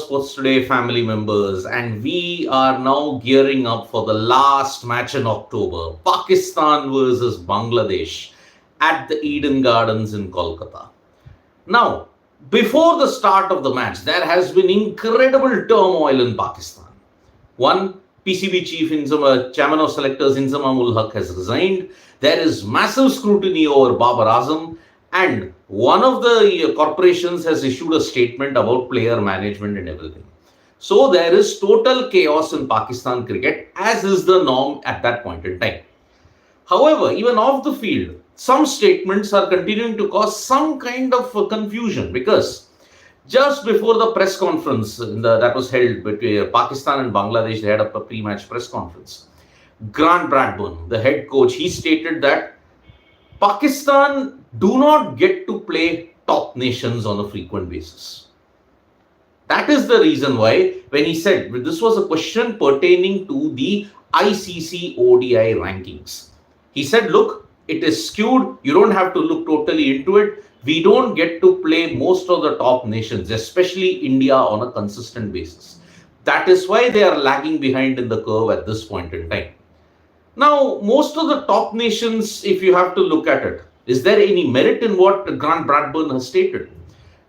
Sports Today family members, and we are now gearing up for the last match in October, Pakistan versus Bangladesh at the Eden Gardens in Kolkata. Now, before the start of the match, there has been incredible turmoil in Pakistan. One, PCB chief chairman of selectors Inzamam Haq has resigned. There is massive scrutiny over Babar Azam, and one of the corporations has issued a statement about player management and everything. So there is total chaos in Pakistan cricket, as is the norm at that point in time. However, even off the field, some statements are continuing to cause some kind of confusion, because just before the press conference that was held between Pakistan and Bangladesh, they had a pre-match press conference. Grant Bradburn, the head coach, he stated that Pakistan do not get to play top nations on a frequent basis. That is the reason why, when he said, this was a question pertaining to the ICC ODI rankings. He said, look, it is skewed. You don't have to look totally into it. We don't get to play most of the top nations, especially India, on a consistent basis. That is why they are lagging behind in the curve at this point in time. Now, most of the top nations, if you have to look at it, is there any merit in what Grant Bradburn has stated?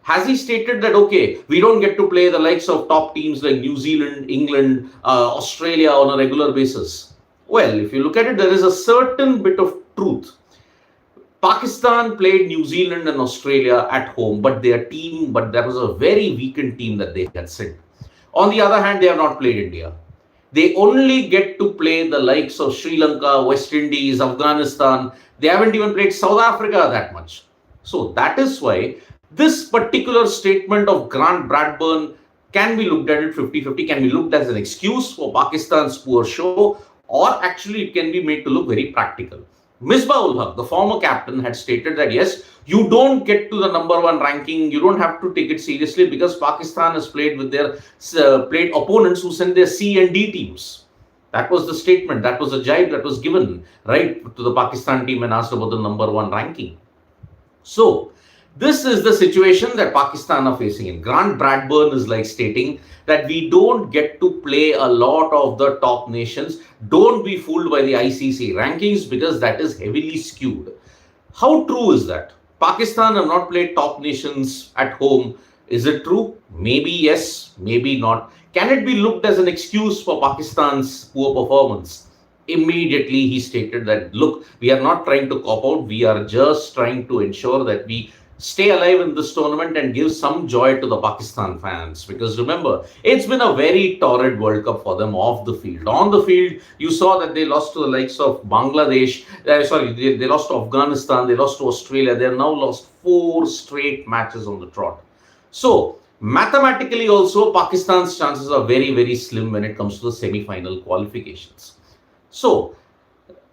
Has he stated that, okay, we don't get to play the likes of top teams like New Zealand, England, Australia on a regular basis? Well, if you look at it, there is a certain bit of truth. Pakistan played New Zealand and Australia at home, but that was a very weakened team that they had sent. On the other hand, they have not played India. They only get to play the likes of Sri Lanka, West Indies, Afghanistan. They haven't even played South Africa that much. So that is why this particular statement of Grant Bradburn can be looked at it 50-50, can be looked as an excuse for Pakistan's poor show, or actually it can be made to look very practical. Misbah-ul Haq, the former captain, had stated that yes, you don't get to the number one ranking, you don't have to take it seriously, because Pakistan has played with their played opponents who sent their C and D teams. That was the statement, that was a jibe that was given right to the Pakistan team and asked about the number one ranking. So this is the situation that Pakistan are facing in. Grant Bradburn is like stating that we don't get to play a lot of the top nations. Don't be fooled by the ICC rankings, because that is heavily skewed. How true is that? Pakistan have not played top nations at home. Is it true? Maybe yes, maybe not. Can it be looked as an excuse for Pakistan's poor performance? Immediately he stated that, look, we are not trying to cop out. We are just trying to ensure that we stay alive in this tournament and give some joy to the Pakistan fans. Because remember, it's been a very torrid World Cup for them off the field. On the field, you saw that they lost to the likes of Bangladesh. They lost to Afghanistan. They lost to Australia. They have now lost 4 straight matches on the trot. So mathematically also, Pakistan's chances are very, very slim when it comes to the semi-final qualifications. So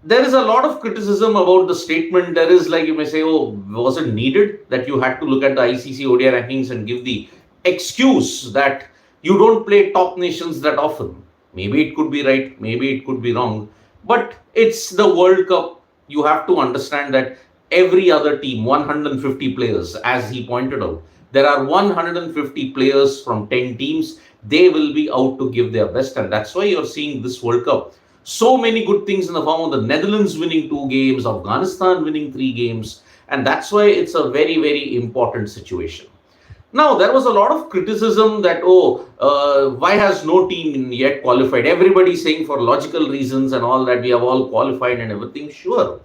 there is a lot of criticism about the statement. There is, like, you may say, oh, was it needed that you had to look at the ICC ODI rankings and give the excuse that you don't play top nations that often? Maybe it could be right, maybe it could be wrong, but it's the World Cup. You have to understand that every other team, 150 players, as he pointed out, there are 150 players from 10 teams. They will be out to give their best, and that's why you're seeing this World Cup. So many good things in the form of the Netherlands winning 2 games, Afghanistan winning 3 games. And that's why it's a very, very important situation. Now, there was a lot of criticism that, why has no team yet qualified? Everybody saying for logical reasons and all that we have all qualified and everything. Sure.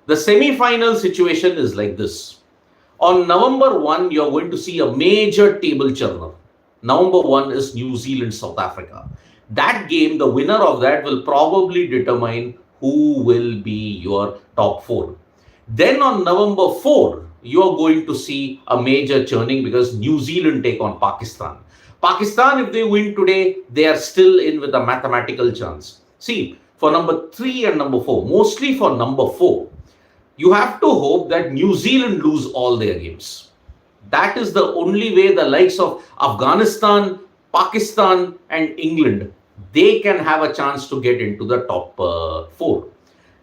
The semi-final situation is like this. On November 1, you're going to see a major table churner. November 1 is New Zealand, South Africa. That game, the winner of that will probably determine who will be your top 4. Then on November 4, you are going to see a major churning, because New Zealand take on Pakistan. Pakistan, if they win today, they are still in with a mathematical chance. See, for number 3 and number 4, mostly for number 4, you have to hope that New Zealand lose all their games. That is the only way the likes of Afghanistan, Pakistan and England, they can have a chance to get into the top 4.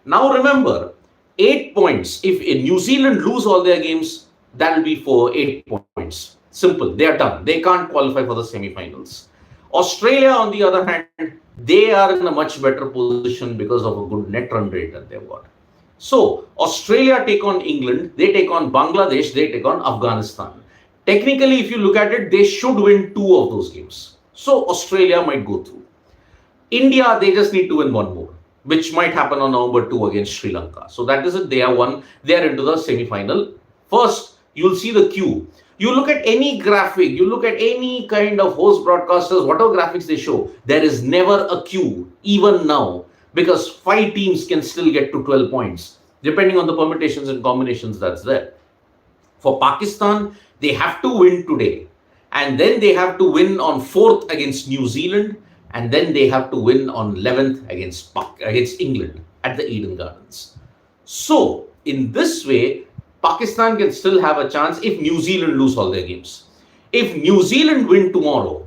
Now remember, 8 points. If New Zealand lose all their games, that will be for 8 points. Simple. They are done. They can't qualify for the semi-finals. Australia, on the other hand, they are in a much better position because of a good net run rate that they've got. So, Australia take on England, they take on Bangladesh, they take on Afghanistan. Technically, if you look at it, they should win 2 of those games. So, Australia might go through. India, they just need to win 1 more, which might happen on November 2 against Sri Lanka. So, that is it. They have won. They are into the semi-final. First, you'll see the queue. You look at any graphic, you look at any kind of host broadcasters, whatever graphics they show, there is never a queue, even now, because 5 teams can still get to 12 points, depending on the permutations and combinations that's there. For Pakistan, they have to win today, and then they have to win on 4th against New Zealand, and then they have to win on 11th against England at the Eden Gardens. So, in this way, Pakistan can still have a chance if New Zealand lose all their games. If New Zealand win tomorrow,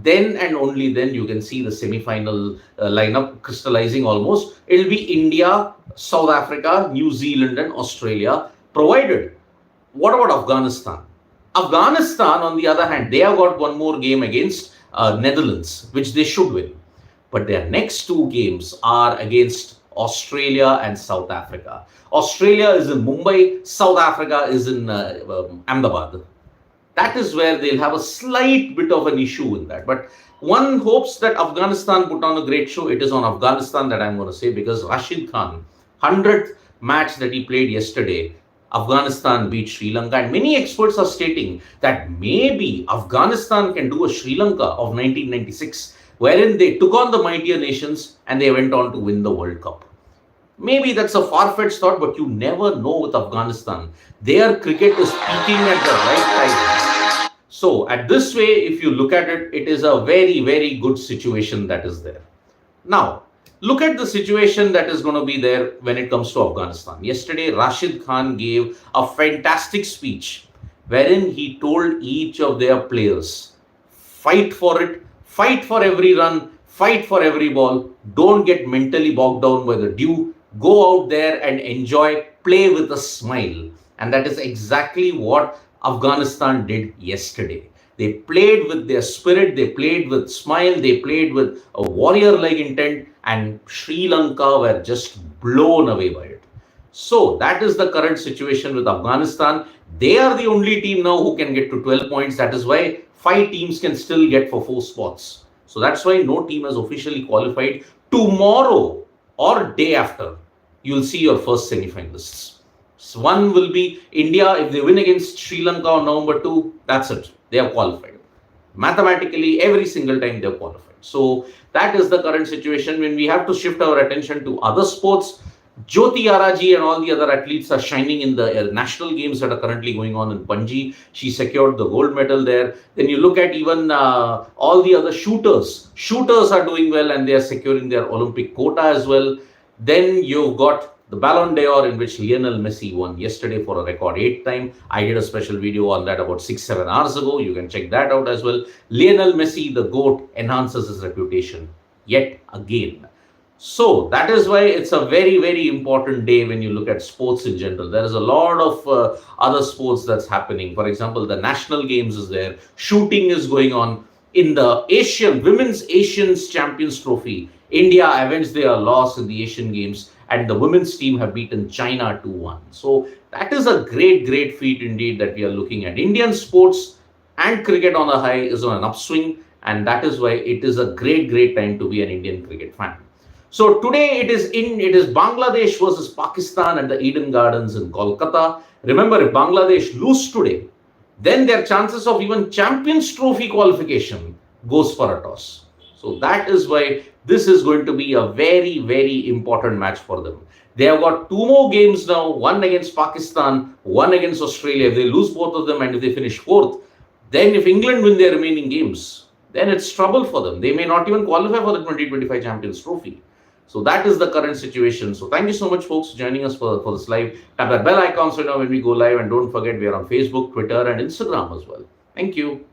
then and only then you can see the semi-final lineup crystallizing almost. It will be India, South Africa, New Zealand and Australia provided. What about Afghanistan? Afghanistan, on the other hand, they have got 1 more game against Netherlands, which they should win. But their next 2 games are against Australia and South Africa. Australia is in Mumbai, South Africa is in Ahmedabad. That is where they'll have a slight bit of an issue in that. But one hopes that Afghanistan put on a great show. It is on Afghanistan that I'm going to say, because Rashid Khan, 100th match that he played yesterday, Afghanistan beat Sri Lanka. And many experts are stating that maybe Afghanistan can do a Sri Lanka of 1996, wherein they took on the mightier nations and they went on to win the World Cup. Maybe that's a far-fetched thought, but you never know with Afghanistan. Their cricket is peaking at the right time. So, at this way, if you look at it, it is a very, very good situation that is there. Now, look at the situation that is going to be there when it comes to Afghanistan. Yesterday, Rashid Khan gave a fantastic speech wherein he told each of their players, fight for it, fight for every run, fight for every ball, don't get mentally bogged down by the dew, go out there and enjoy, play with a smile. And that is exactly what Afghanistan did yesterday. They played with their spirit, they played with smile, they played with a warrior-like intent, and Sri Lanka were just blown away by it. So that is the current situation with Afghanistan. They are the only team now who can get to 12 points. That is why 5 teams can still get for 4 spots. So that's why no team has officially qualified. Tomorrow or day after, you'll see your first semi-finalists. So one will be India. If they win against Sri Lanka on November 2, that's it. They are qualified. Mathematically, every single time they are qualified. So that is the current situation. When we have to shift our attention to other sports, Jyoti Araji and all the other athletes are shining in the national games that are currently going on in Panji. She secured the gold medal there. Then you look at even all the other shooters. Shooters are doing well and they are securing their Olympic quota as well. Then you've got the Ballon d'Or, in which Lionel Messi won yesterday for a record 8th time. I did a special video on that about 6-7 hours ago. You can check that out as well. Lionel Messi, the GOAT, enhances his reputation yet again. So that is why it's a very, very important day when you look at sports in general. There is a lot of other sports that's happening. For example, the national games is there. Shooting is going on. In the Women's Asian Champions Trophy, India avenged their loss in the Asian Games, and the women's team have beaten China 2-1. So that is a great, great feat indeed that we are looking at. Indian sports and cricket on the high is on an upswing, and that is why it is a great, great time to be an Indian cricket fan. So today it is Bangladesh versus Pakistan at the Eden Gardens in Kolkata. Remember, if Bangladesh lose today, then their chances of even Champions Trophy qualification goes for a toss. So that is why this is going to be a very, very important match for them. They have got 2 more games now, one against Pakistan, one against Australia. If they lose both of them and if they finish 4th, then if England win their remaining games, then it's trouble for them. They may not even qualify for the 2025 Champions Trophy. So that is the current situation. So thank you so much, folks, for joining us for this live. Tap that bell icon so you know when we go live. And don't forget, we are on Facebook, Twitter, and Instagram as well. Thank you.